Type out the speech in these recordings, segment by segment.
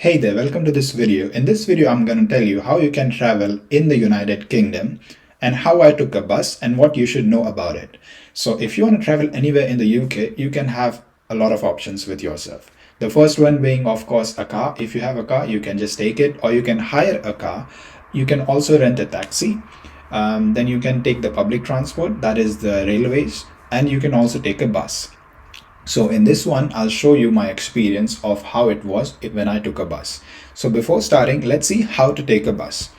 Hey there, welcome to this video. In this video, I'm going to tell you how you can travel in the United Kingdom and how I took a bus and what you should know about it. So if you want to travel anywhere in the UK, you can have a lot of options with yourself. The first one being, of course, a car. If you have a car, you can just take it, or you can hire a car. You can also rent a taxi. Then you can take the public transport, that is the railways, and you can also take a bus. So in this one, I'll show you my experience of how it was when I took a bus. So before starting, let's see how to take a bus.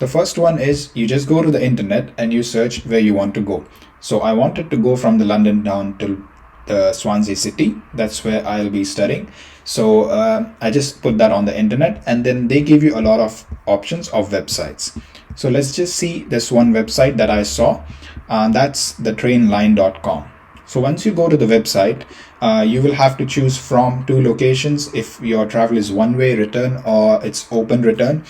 The first one is you just go to the internet and you search where you want to go. So I wanted to go from the London down to the Swansea city. That's where I'll be studying. So I just put that on the internet, and then they give you a lot of options of websites. So let's just see this one website that I saw. That's thetrainline.com. So once you go to the website, you will have to choose from two locations if your travel is one-way return or it's open return,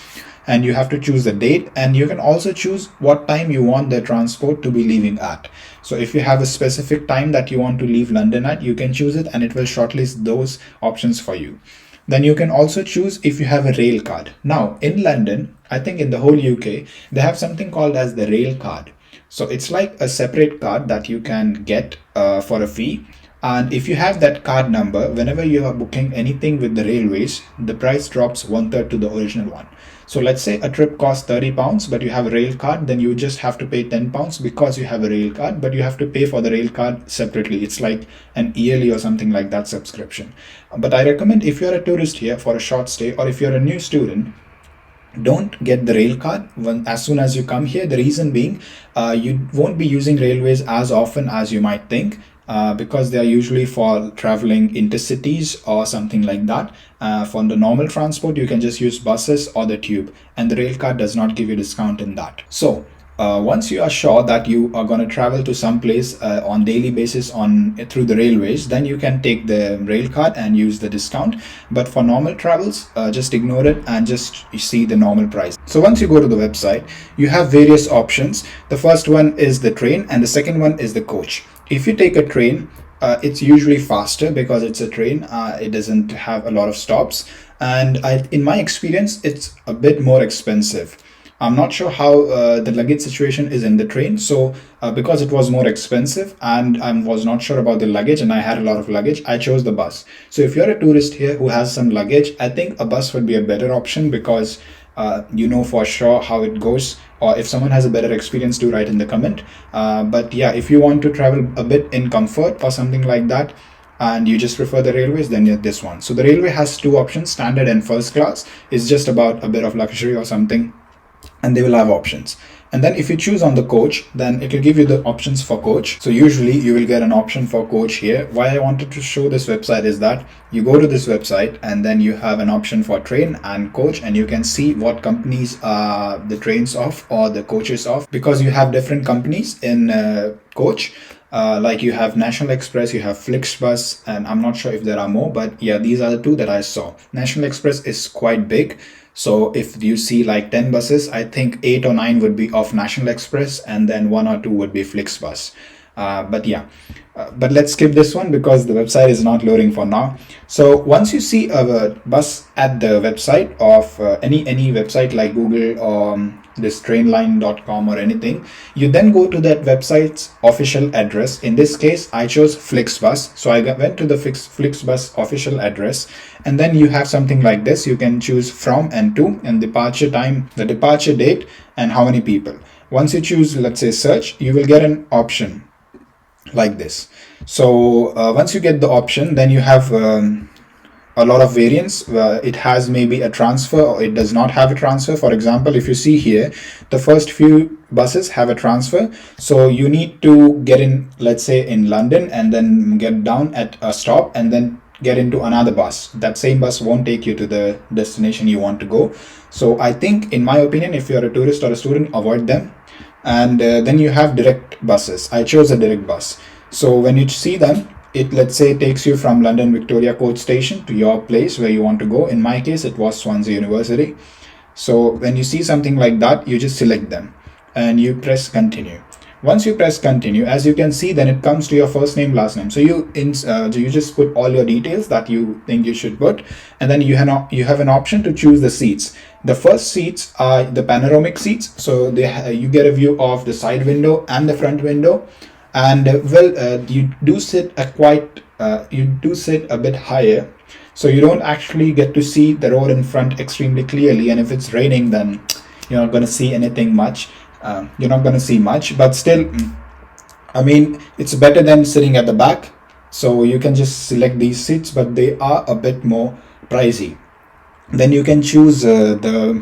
and you have to choose the date, and you can also choose what time you want the transport to be leaving at. So if you have a specific time that you want to leave London at, you can choose it and it will shortlist those options for you. Then you can also choose if you have a rail card. Now in London, I think in the whole UK, they have something called as the rail card. So it's like a separate card that you can get for a fee. And if you have that card number, whenever you are booking anything with the railways, the price drops 1/3 to the original one. So let's say a trip costs £30, but you have a rail card, then you just have to pay £10 because you have a rail card, but you have to pay for the rail card separately. It's like an yearly or something like that subscription. But I recommend if you're a tourist here for a short stay, or if you're a new student, don't get the rail card as soon as you come here. The reason being, you won't be using railways as often as you might think, because they are usually for traveling intercities or something like that. For the normal transport, you can just use buses or the tube, and the rail card does not give you discount in that. So once you are sure that you are going to travel to some place on daily basis through the railways, then you can take the rail card and use the discount. But for normal travels, just ignore it and just see the normal price. So once you go to the website, you have various options. The first one is the train, and the second one is the coach. If you take a train, it's usually faster because it's a train. It doesn't have a lot of stops, and in my experience, it's a bit more expensive. I'm not sure how the luggage situation is in the train. So because it was more expensive and I was not sure about the luggage and I had a lot of luggage, I chose the bus. So if you're a tourist here who has some luggage, I think a bus would be a better option because you know for sure how it goes. Or if someone has a better experience, do write in the comment. But yeah, if you want to travel a bit in comfort or something like that, and you just prefer the railways, then this one. So the railway has two options, standard and first class. It's just about a bit of luxury or something, and they will have options. And then if you choose on the coach, then it will give you the options for coach. So usually you will get an option for coach here. Why I wanted to show this website is that you go to this website and then you have an option for train and coach, and you can see what companies are the trains of or the coaches of, because you have different companies in coach. Like you have National Express, you have FlixBus, and I'm not sure if there are more, but yeah, these are the two that I saw. National Express is quite big. So if you see like 10 buses, I think 8 or 9 would be of National Express, and then 1 or 2 would be FlixBus. But yeah, but let's skip this one because the website is not loading for now. So once you see a bus at the website of any website like Google or this trainline.com or anything, you then go to that website's official address. In this case, I chose FlixBus. So I went to the FlixBus official address, and then you have something like this. You can choose from and to, and departure time, the departure date, and how many people. Once you choose, let's say search, you will get an option like this. So once you get the option, then you have a lot of variants. It has maybe a transfer or it does not have a transfer. For example, if you see here, the first few buses have a transfer. So you need to get in, let's say in London, and then get down at a stop and then get into another bus. That same bus won't take you to the destination you want to go. So I think, in my opinion, if you're a tourist or a student, avoid them. And then you have direct buses. I chose a direct bus. So when you see them, it, let's say, takes you from London Victoria Coach Station to your place where you want to go. In my case, it was Swansea University. So when you see something like that, you just select them and you press continue. Once you press continue, as you can see, then it comes to your first name, last name. So you just put all your details that you think you should put, and then you have an option to choose the seats. The first seats are the panoramic seats, so you get a view of the side window and the front window, and you do sit a bit higher, so you don't actually get to see the road in front extremely clearly, and if it's raining, then you're not going to see anything much. You're not going to see much, but still, I mean, it's better than sitting at the back. So you can just select these seats, but they are a bit more pricey. Then you can choose the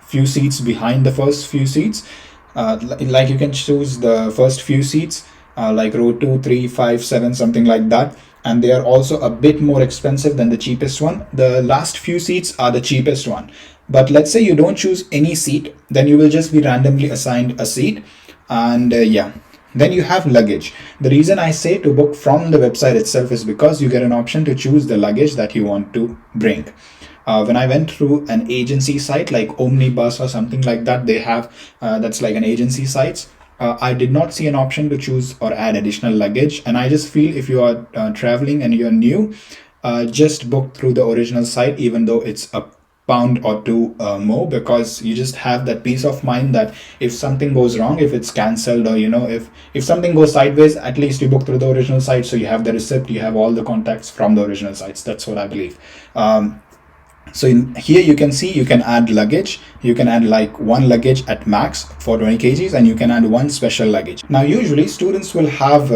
few seats behind the first few seats. You can choose the first few seats, like row 2, 3, 5, 7, something like that. And they are also a bit more expensive than the cheapest one. The last few seats are the cheapest one. But let's say you don't choose any seat, then you will just be randomly assigned a seat. And then you have luggage. The reason I say to book from the website itself is because you get an option to choose the luggage that you want to bring. When I went through an agency site like Omnibus or something like that, they have that's like an agency site. I did not see an option to choose or add additional luggage, and I just feel if you are traveling and you're new, just book through the original site, even though it's a pound or two more, because you just have that peace of mind that if something goes wrong, if it's cancelled, or if something goes sideways, at least you book through the original site, so you have the receipt, you have all the contacts from the original sites. That's what I believe. So here you can see you can add luggage. You can add like one luggage at max for 20 kgs, and you can add one special luggage. Now usually students will have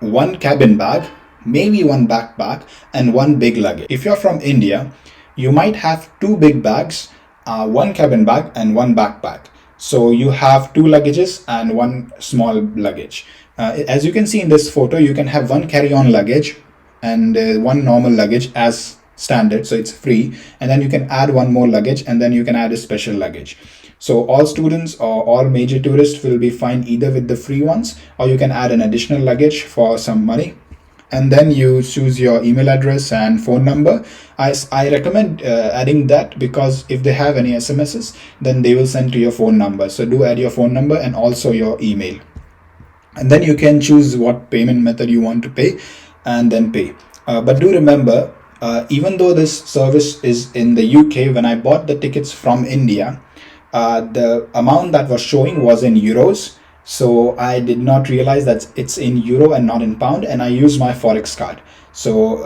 one cabin bag, maybe one backpack, and one big luggage. If you're from India, you might have two big bags, one cabin bag, and one backpack. So you have two luggages and one small luggage. As you can see in this photo, you can have one carry-on luggage and one normal luggage as standard, so it's free, and then you can add one more luggage, and then you can add a special luggage. So all students or all major tourists will be fine either with the free ones, or you can add an additional luggage for some money. And then you choose your email address and phone number. I recommend adding that, because if they have any SMSs, then they will send to your phone number. So do add your phone number and also your email. And then you can choose what payment method you want to pay, and then pay. But do remember, even though this service is in the UK, when I bought the tickets from India, the amount that was showing was in euros. So I did not realize that it's in euro and not in pound, and I use my Forex card. So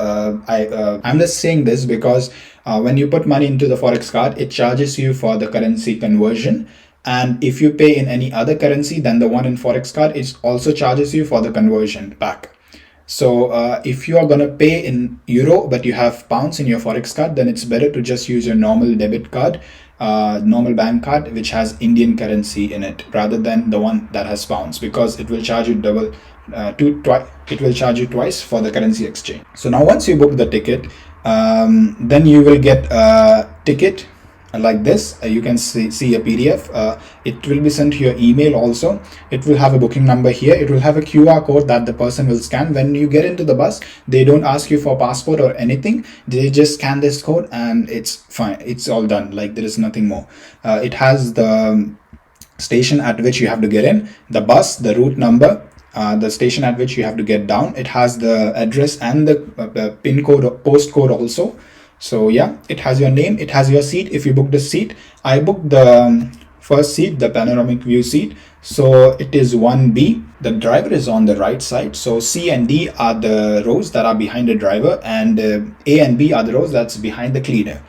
I'm just saying this because when you put money into the Forex card, it charges you for the currency conversion. And if you pay in any other currency than the one in Forex card, it also charges you for the conversion back. So if you are going to pay in euro but you have pounds in your Forex card, then it's better to just use your normal debit card, normal bank card which has Indian currency in it, rather than the one that has pounds, because it will charge you it will charge you twice for the currency exchange. So now once you book the ticket, then you will get a ticket like this. You can see a PDF. It will be sent to your email also. It will have a booking number here. It will have a QR code that the person will scan. When you get into the bus, they don't ask you for passport or anything. They just scan this code and it's fine. It's all done. Like, there is nothing more. It has the station at which you have to get in, the bus, the route number, the station at which you have to get down. It has the address and the pin code or postcode also. So yeah, it has your name, it has your seat if you booked the seat. I booked the first seat, the panoramic view seat. So it is 1B. The driver is on the right side. So C and D are the rows that are behind the driver, and A and B are the rows that's behind the cleaner.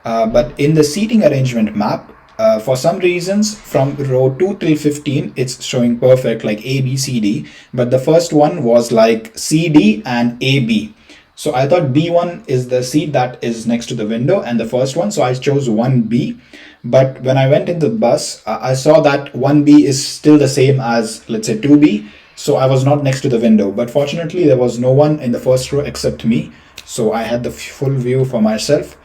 But in the seating arrangement map, for some reasons from row 2 till 15 it's showing perfect, like A, B, C, D, but the first one was like C, D and A, B. So I thought B1 is the seat that is next to the window and the first one, so I chose 1B. But when I went in the bus, I saw that 1B is still the same as, let's say, 2B. So I was not next to the window, but fortunately there was no one in the first row except me. So I had the full view for myself.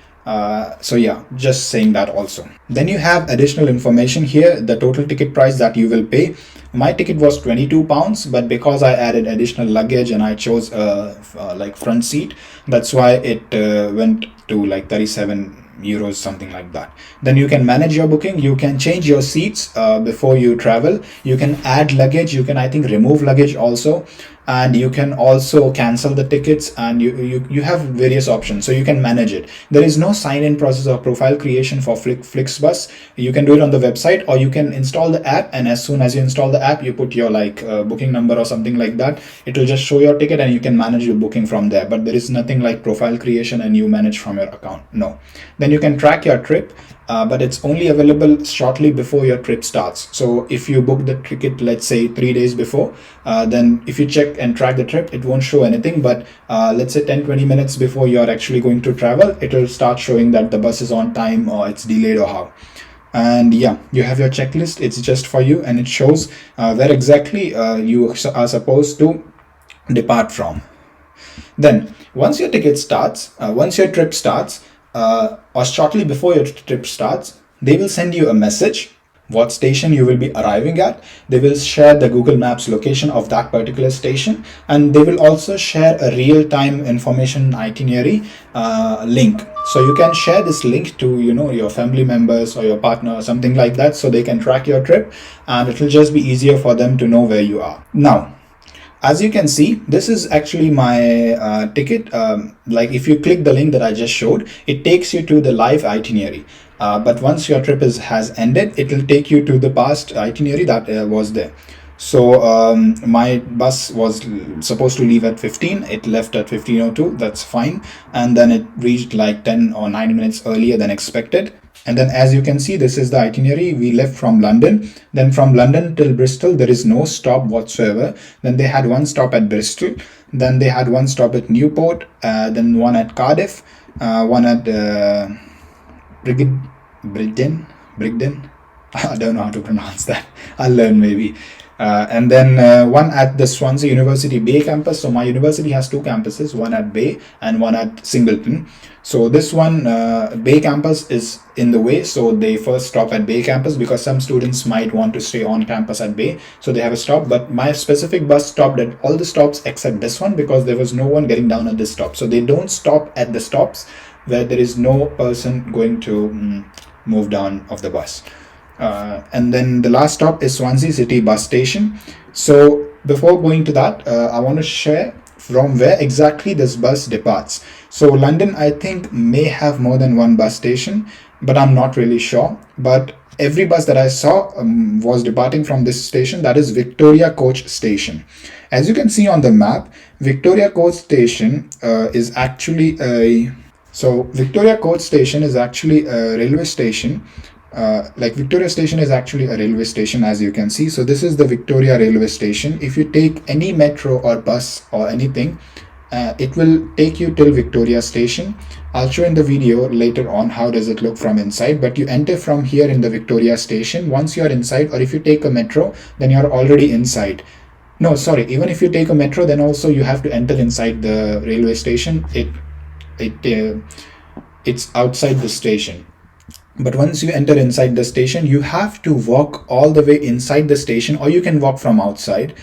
So yeah, just saying that also. Then you have additional information here, the total ticket price that you will pay. My ticket was £22, but because I added additional luggage and I chose like front seat, that's why it went to like 37 euros, something like that. Then you can manage your booking. You can change your seats before you travel. You can add luggage. You can, I think, remove luggage also, and you can also cancel the tickets, and you have various options, so you can manage it. There is no sign-in process or profile creation for FlixBus. You can do it on the website, or you can install the app, and as soon as you install the app, you put your booking number or something like that. It will just show your ticket and you can manage your booking from there. But there is nothing like profile creation and you manage from your account, no. Then you can track your trip, but it's only available shortly before your trip starts. So if you book the ticket, let's say 3 days before, then if you check and track the trip, it won't show anything. But let's say 10-20 minutes before you're actually going to travel, it will start showing that the bus is on time or it's delayed or how. And yeah, you have your checklist. It's just for you, and it shows where exactly you are supposed to depart from. Then once your ticket starts, once your trip starts, or shortly before your trip starts, they will send you a message what station you will be arriving at. They will share the Google Maps location of that particular station, and they will also share a real-time information itinerary link. So you can share this link to your family members or your partner or something like that, so they can track your trip, and it will just be easier for them to know where you are. Now, as you can see, this is actually my ticket. Like if you click the link that I just showed, it takes you to the live itinerary. But once your trip has ended, it will take you to the past itinerary that was there. So my bus was supposed to leave at 15. It left at 15:02. That's fine. And then it reached like 10 or 9 minutes earlier than expected. And then as you can see, this is the itinerary. We left from London. Then from London till Bristol, there is no stop whatsoever. Then they had one stop at Bristol. Then they had one stop at Newport. Then one at Cardiff. One at Brigden. I don't know how to pronounce that. I'll learn maybe. And then one at the Swansea University Bay campus. So my university has two campuses, one at Bay and one at Singleton. So this one, Bay campus, is in the way. So they first stop at Bay campus because some students might want to stay on campus at Bay. So they have a stop. But my specific bus stopped at all the stops except this one because there was no one getting down at this stop. So they don't stop at the stops where there is no person going to move down of the bus. And then the last stop is Swansea City bus station. So before going to that, I want to share from where exactly this bus departs. So London, I think, may have more than one bus station, but I'm not really sure. But every bus that I saw was departing from this station, that is Victoria Coach Station. As you can see on the map, Victoria Coach Station is actually a railway station. Victoria Station is actually a railway station, as you can see. So this is the Victoria railway station. If you take any metro or bus or anything, it will take you till Victoria Station. I'll show in the video later on how does it look from inside, but you enter from here in the Victoria Station. Once you're inside, or if you take a metro, then you're already inside. No, sorry, even if you take a metro, then also you have to enter inside the railway station. It's outside the station. But once you enter inside the station, you have to walk all the way inside the station, or you can walk from outside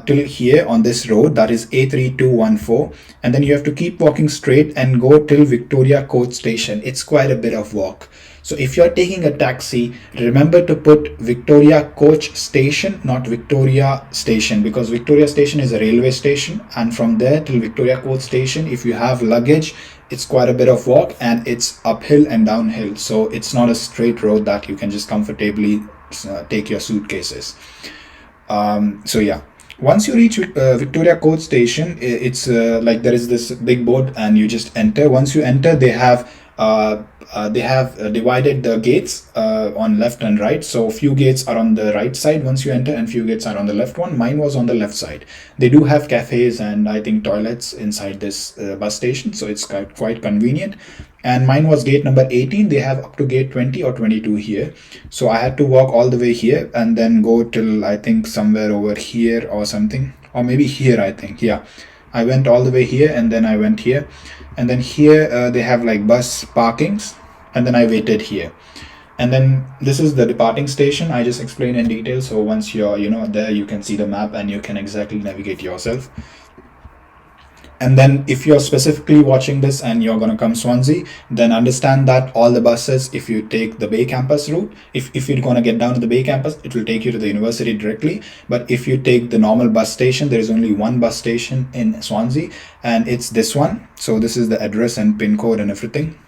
till here on this road, that is A3214, and then you have to keep walking straight and go till Victoria Coach Station. It's quite a bit of walk. So if you're taking a taxi, remember to put Victoria Coach Station, not Victoria Station, because Victoria Station is a railway station, and from there till Victoria Coach Station, if you have luggage, it's quite a bit of walk, and it's uphill and downhill. So it's not a straight road that you can just comfortably take your suitcases. So yeah, once you reach Victoria Coach Station, it's like there is this big board and you just enter. Once you enter, they have divided the gates on left and right. So few gates are on the right side once you enter, and few gates are on the left one. Mine was on the left side. They do have cafes and I think toilets inside this bus station, so it's quite convenient. And mine was gate number 18. They have up to gate 20 or 22 here. So I had to walk all the way here and then go till I think somewhere over here or something, or maybe here, I think. Yeah, I went all the way here and then I went here, and then here they have like bus parkings, and then I waited here. And then this is the departing station. I just explained in detail, so once you're there, you can see the map and you can exactly navigate yourself. And then if you're specifically watching this and you're going to come Swansea, then understand that all the buses, if you take the Bay campus route, if you're going to get down to the Bay campus, it will take you to the university directly. But if you take the normal bus station, there is only one bus station in Swansea, and it's this one. So this is the address and pin code and everything.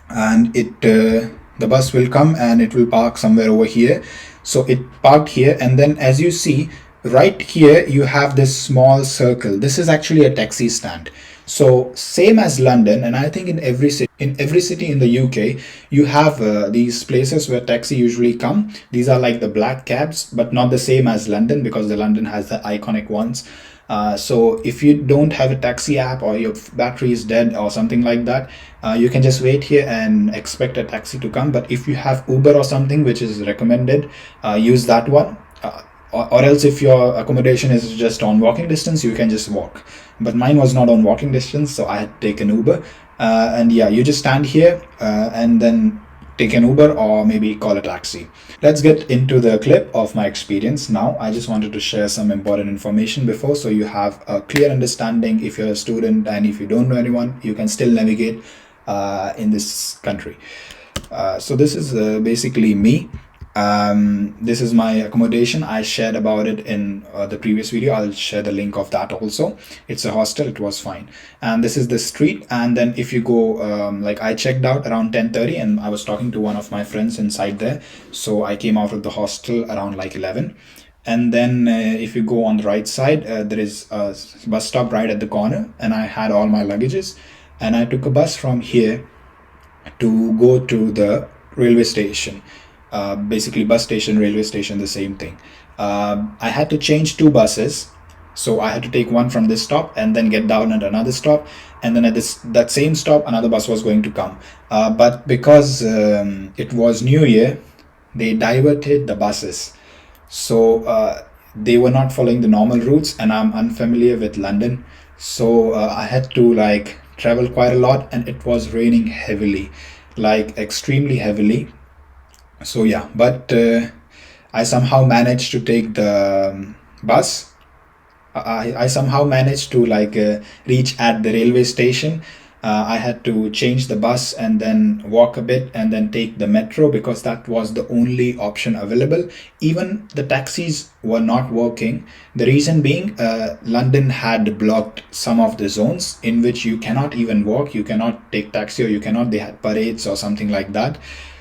And the bus will come and it will park somewhere over here. So it parked here, and then as you see, right here you have this small circle. This is actually a taxi stand. So same as London, and I think in every city in the UK, you have these places where taxi usually come. These are like the black cabs, but not the same as London, because the London has the iconic ones. So if you don't have a taxi app, or your battery is dead or something like that, you can just wait here and expect a taxi to come. But if you have Uber or something, which is recommended, use that one. Or else if your accommodation is just on walking distance, you can just walk. But mine was not on walking distance, so I had to take an Uber. And yeah, you just stand here and then take an Uber or maybe call a taxi. Let's get into the clip of my experience now. I just wanted to share some important information before, so you have a clear understanding. If you're a student and if you don't know anyone, you can still navigate in this country. So this is basically me. This is my accommodation. I shared about it in the previous video. I'll share the link of that also. It's a hostel. It was fine. And this is the street. And then if you go, like I checked out around 10:30, and I was talking to one of my friends inside there. So I came out of the hostel around like 11. And then if you go on the right side, there is a bus stop right at the corner, and I had all my luggages, and I took a bus from here to go to the railway station. Basically bus station, railway station, the same thing. I had to change two buses. So I had to take one from this stop and then get down at another stop. And then at that same stop, another bus was going to come. But because it was New Year, they diverted the buses. So they were not following the normal routes, and I'm unfamiliar with London. So I had to like travel quite a lot, and it was raining heavily, like extremely heavily. So yeah, but I somehow managed to take the bus. I somehow managed to like reach at the railway station. I had to change the bus and then walk a bit and then take the metro, because that was the only option available. Even the taxis were not working. The reason being, London had blocked some of the zones in which you cannot even walk, you cannot take taxi, or you cannot, they had parades or something like that.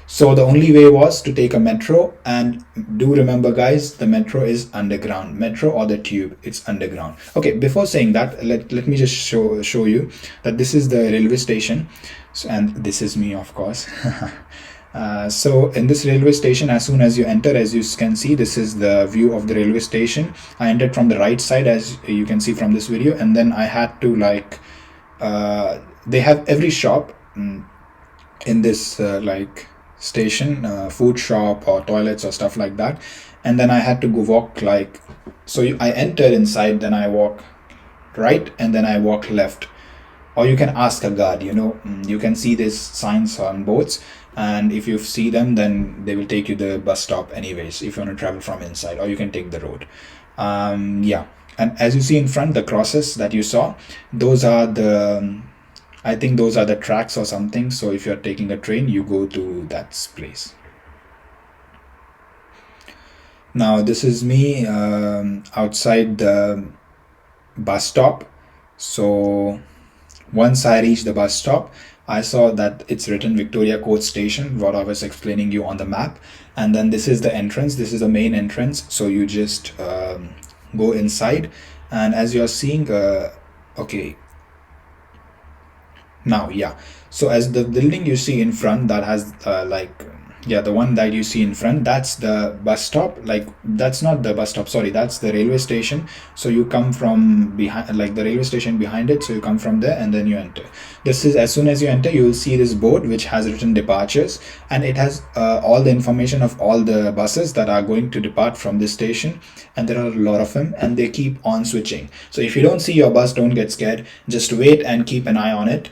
So the only way was to take a metro. And do remember guys, the metro is underground. Metro or the tube, it's underground. Okay, before saying that, let me just show you that this is the railway station. So, and this is me, of course. So in this railway station, as soon as you enter, as you can see, this is the view of the railway station. I entered from the right side, as you can see from this video, and then I had to like they have every shop in this like station, food shop or toilets or stuff like that. And then I had to go walk like, so I entered inside, then I walk right, and then I walk left. Or you can ask a guard, you can see these signs on boards, and if you see them, then they will take you to the bus stop anyways, if you want to travel from inside, or you can take the road. Yeah, and as you see in front, the crosses that you saw, those are the I think those are the tracks or something. So if you're taking a train, you go to that place. Now this is me outside the bus stop. So once I reached the bus stop, I saw that it's written Victoria Court Station, what I was explaining you on the map. And then this is the entrance. This is the main entrance. So you just go inside. And as you're seeing, okay. Now, yeah. So as the building you see in front that has the one that you see in front, that's the bus stop. Like, that's not the bus stop, sorry, that's the railway station. So you come from behind, like the railway station behind it. So you come from there and then you enter. This is, as soon as you enter, you will see this board which has written departures, and it has all the information of all the buses that are going to depart from this station. And there are a lot of them, and they keep on switching. So if you don't see your bus, don't get scared, just wait and keep an eye on it.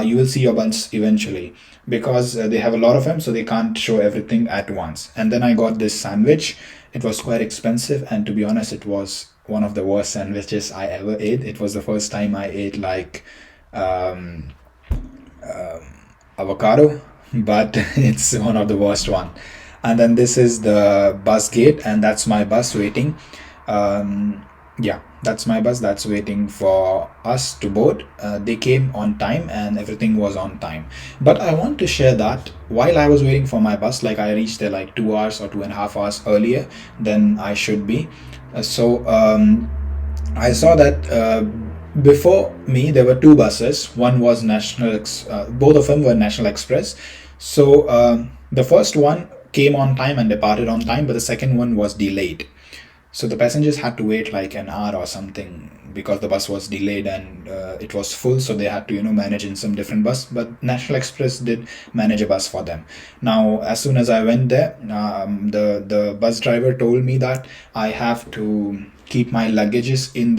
You will see your bus eventually, because they have a lot of them, so they can't show everything at once. And then I got this sandwich. It was quite expensive, and to be honest, it was one of the worst sandwiches I ever ate. It was the first time I ate like um, avocado, but it's one of the worst one. And then this is the bus gate, and that's my bus waiting. Yeah, that's my bus that's waiting for us to board. They came on time and everything was on time. But I want to share that while I was waiting for my bus, like I reached there like 2 hours or 2.5 hours earlier than I should be. I saw that before me there were two buses. One was both of them were National Express. So the first one came on time and departed on time, but the second one was delayed. So the passengers had to wait like an hour or something because the bus was delayed and it was full. So they had to, manage in some different bus. But National Express did manage a bus for them. Now, as soon as I went there, the bus driver told me that I have to keep my luggages in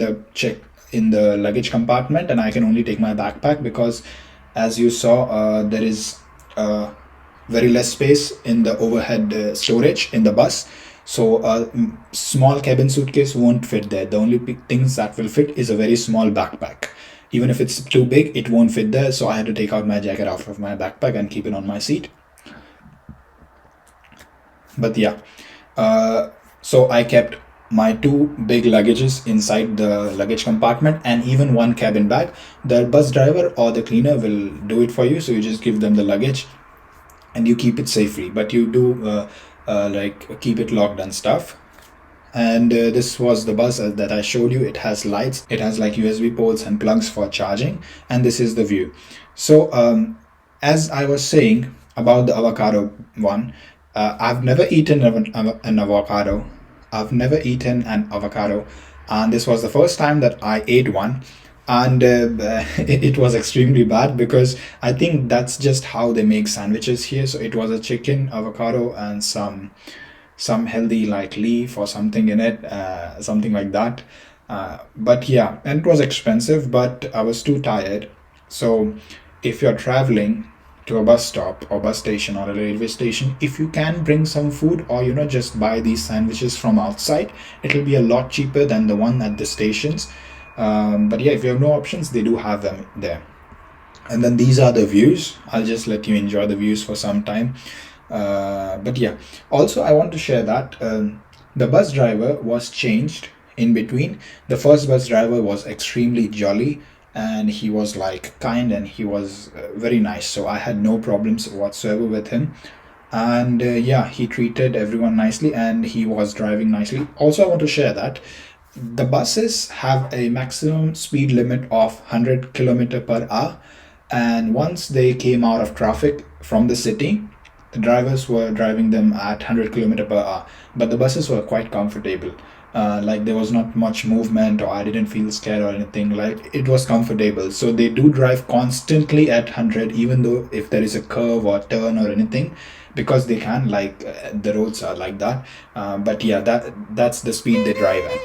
the luggage compartment, and I can only take my backpack because, as you saw, there is very less space in the overhead storage in the bus. So a small cabin suitcase won't fit there. The only things that will fit is a very small backpack. Even if it's too big, it won't fit there. So I had to take out my jacket out of my backpack and keep it on my seat. But yeah, so I kept my two big luggages inside the luggage compartment and even one cabin bag. The bus driver or the cleaner will do it for you. So you just give them the luggage and you keep it safely, but you do like keep it locked and stuff. And this was the bus that I showed you. It has lights, it has like USB ports and plugs for charging, and this is the view. So as I was saying about the avocado one, I've never eaten an avocado. I've never eaten an avocado, and this was the first time that I ate one. And it was extremely bad because I think that's just how they make sandwiches here. So it was a chicken, avocado, and some healthy like leaf or something in it, something like that. But yeah, and it was expensive, but I was too tired. So if you're traveling to a bus stop or bus station or a railway station, if you can bring some food or just buy these sandwiches from outside, it'll be a lot cheaper than the one at the stations. But yeah, if you have no options, they do have them there. And then these are the views. I'll just let you enjoy the views for some time. But yeah, also I want to share that the bus driver was changed in between. The first bus driver was extremely jolly and he was like kind and he was very nice. So I had no problems whatsoever with him. And yeah, he treated everyone nicely and he was driving nicely. Also, I want to share that the buses have a maximum speed limit of 100 kilometer per hour, and once they came out of traffic from the city, the drivers were driving them at 100 kilometer per hour, but the buses were quite comfortable. Like there was not much movement or I didn't feel scared or anything. Like it was comfortable, so they do drive constantly at 100 even though if there is a curve or turn or anything, because they can, like the roads are like that. But yeah, that's the speed they drive at.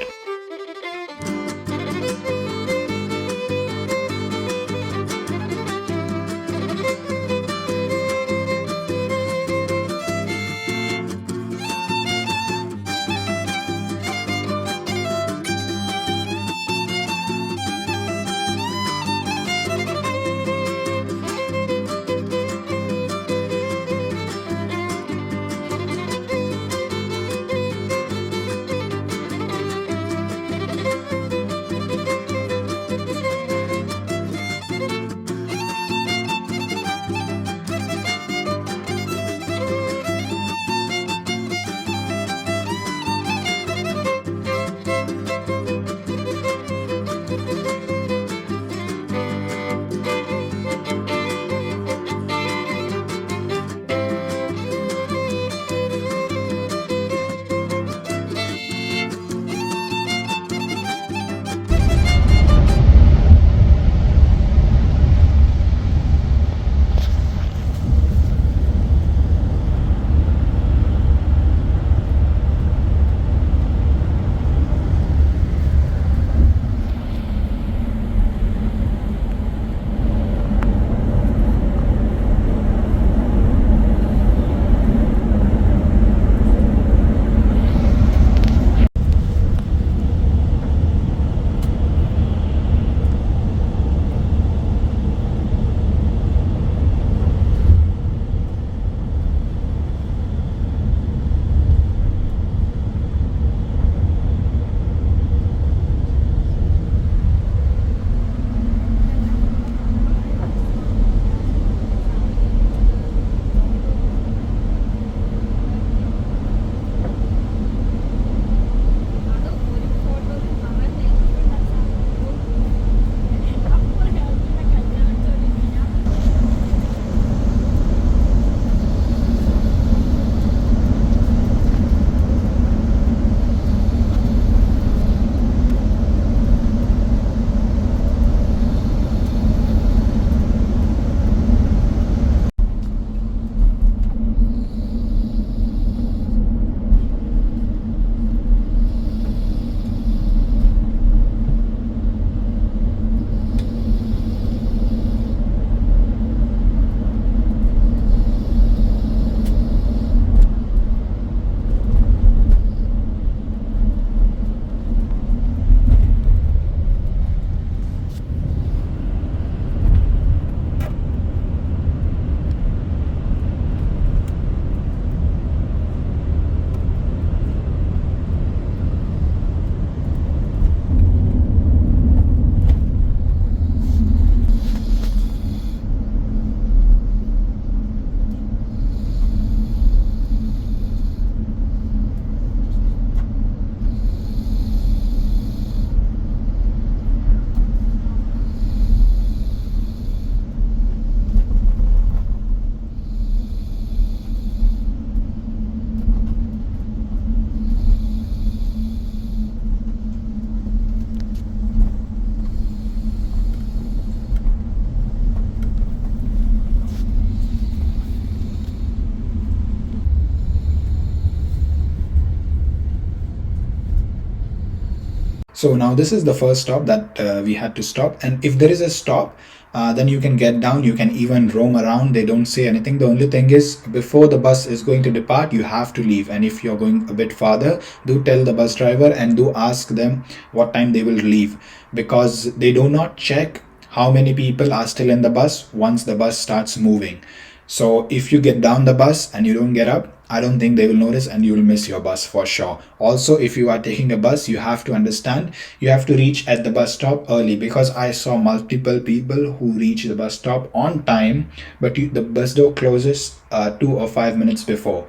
So now this is the first stop that we had to stop. And if there is a stop, then you can get down, you can even roam around. They don't say anything. The only thing is, before the bus is going to depart, you have to leave. And if you're going a bit farther, do tell the bus driver and do ask them what time they will leave, because they do not check how many people are still in the bus once the bus starts moving. So if you get down the bus and you don't get up, I don't think they will notice, and you will miss your bus for sure. Also, if you are taking a bus, you have to understand, you have to reach at the bus stop early, because I saw multiple people who reach the bus stop on time, but the bus door closes 2 or 5 minutes before.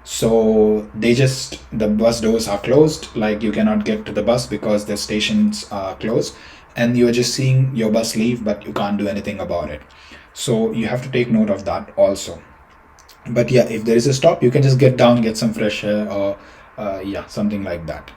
So the bus doors are closed, like you cannot get to the bus because the stations are closed, and you're just seeing your bus leave, but you can't do anything about it. So you have to take note of that also. But yeah, if there is a stop, you can just get down, get some fresh air, or yeah, something like that.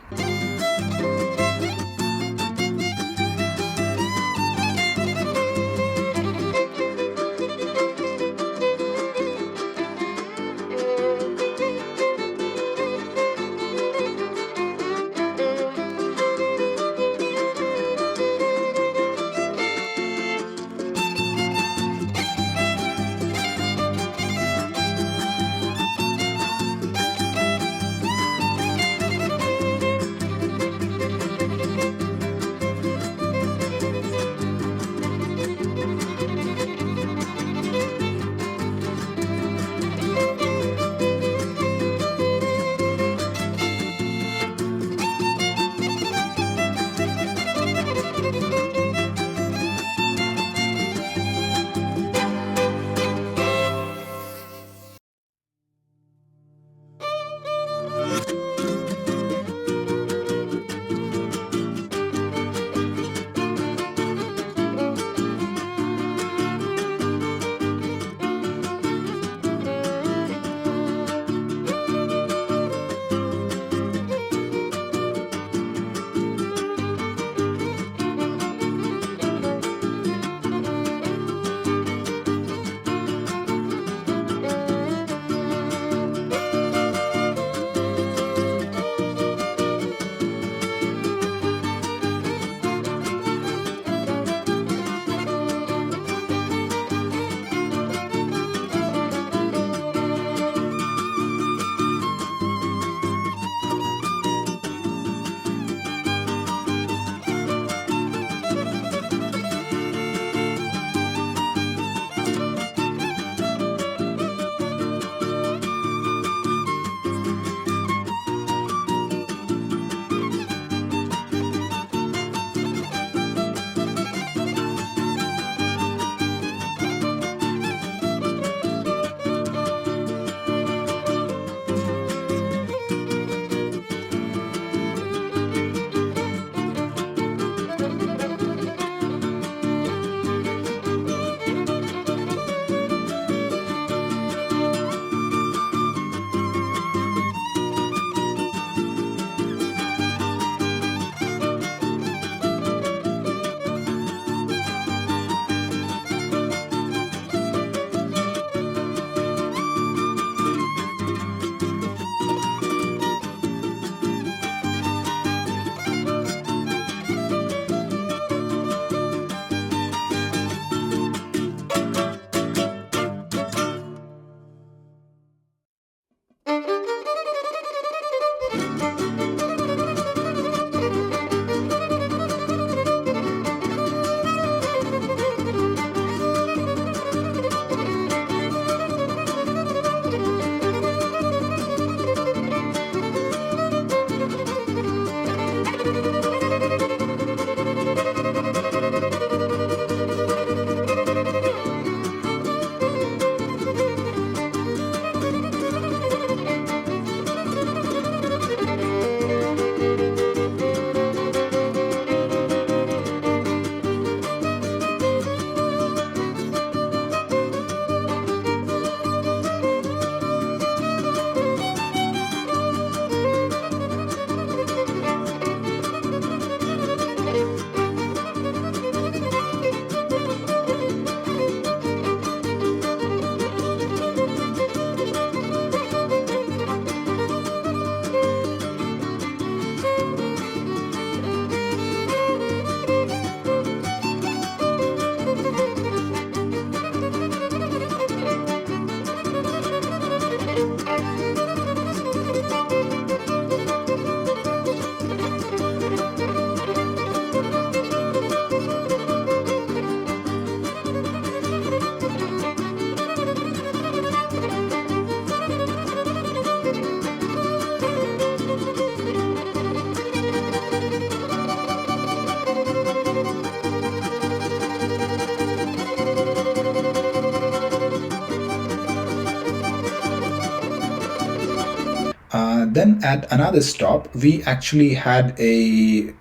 Then at another stop, we actually had a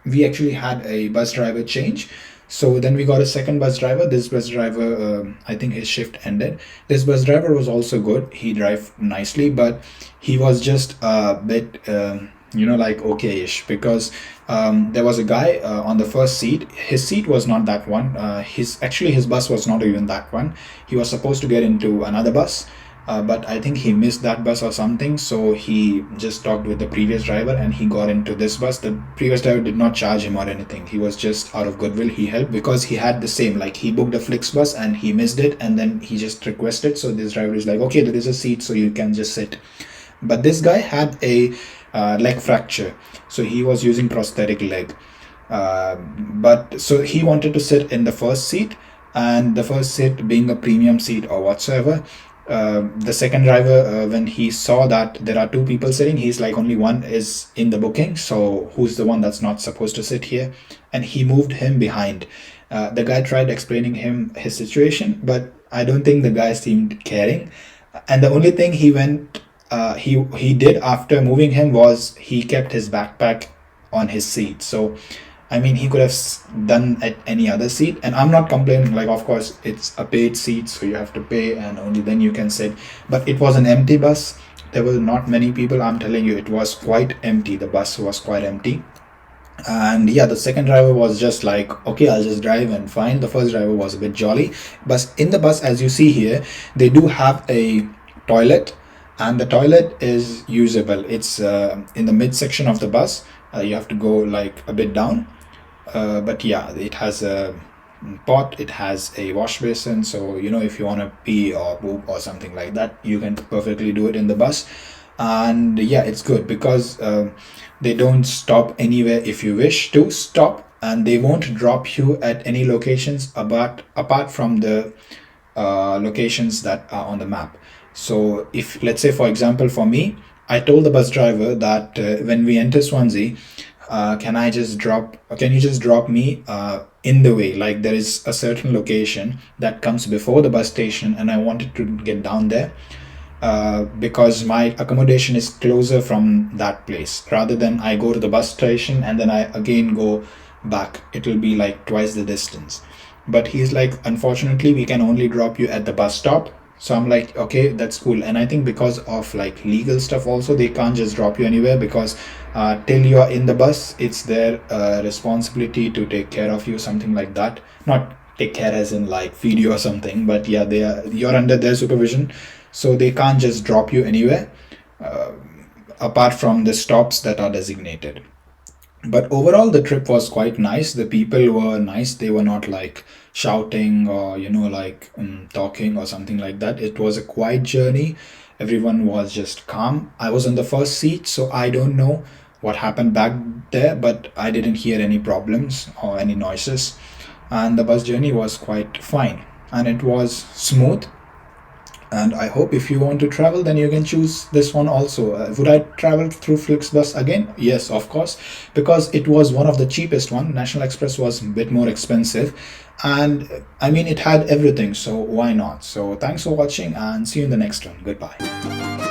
bus driver change. So then we got a second bus driver. This bus driver, I think his shift ended. This bus driver was also good. He drive nicely, but he was just a bit, like okay-ish, because there was a guy on the first seat. His seat was not that one. His bus was not even that one. He was supposed to get into another bus. But I think he missed that bus or something, so he just talked with the previous driver and he got into this bus. The previous driver did not charge him or anything. He was just out of goodwill. He helped because he had the same, like he booked a FlixBus and he missed it, and then he just requested. So this driver is like, okay, there is a seat, so you can just sit. But this guy had a leg fracture, so he was using prosthetic leg. But so he wanted to sit in the first seat, and the first seat being a premium seat or whatsoever. The second driver, when he saw that there are two people sitting, he's like, only one is in the booking, so who's the one that's not supposed to sit here? And he moved him behind. The guy tried explaining him his situation, but I don't think the guy seemed caring. And the only thing he did after moving him was he kept his backpack on his seat. So I mean, he could have done at any other seat, and I'm not complaining. Like, of course, it's a paid seat, so you have to pay, and only then you can sit. But it was an empty bus. There were not many people. I'm telling you, it was quite empty. The bus was quite empty. And yeah, the second driver was just like, okay, I'll just drive and fine. The first driver was a bit jolly. But in the bus, as you see here, they do have a toilet, and the toilet is usable. It's in the midsection of the bus. You have to go like a bit down. But yeah, it has a pot, it has a wash basin, so if you want to pee or poop or something like that, you can perfectly do it in the bus. And yeah, it's good because they don't stop anywhere if you wish to stop, and they won't drop you at any locations apart from the locations that are on the map. So if, let's say, for example, for me, I told the bus driver that when we enter Swansea, can you just drop me in the way, like there is a certain location that comes before the bus station, and I wanted to get down there because my accommodation is closer from that place, rather than I go to the bus station and then I again go back. It will be like twice the distance. But he's like, unfortunately, we can only drop you at the bus stop. So I'm like, okay, that's cool. And I think because of like legal stuff also, they can't just drop you anywhere, because till you are in the bus, it's their responsibility to take care of you, something like that. Not take care as in like feed you or something, but yeah, you're under their supervision. So they can't just drop you anywhere apart from the stops that are designated. But overall, the trip was quite nice. The people were nice. They were not like shouting or talking or something like that. It was a quiet journey. Everyone was just calm. I was in the first seat, so I don't know what happened back there, but I didn't hear any problems or any noises. And the bus journey was quite fine, and it was smooth. And I hope if you want to travel, then you can choose this one also. Would I travel through FlixBus again? Yes, of course, because it was one of the cheapest one. National Express was a bit more expensive, and I mean, it had everything, so why not? So thanks for watching, and see you in the next one. Goodbye.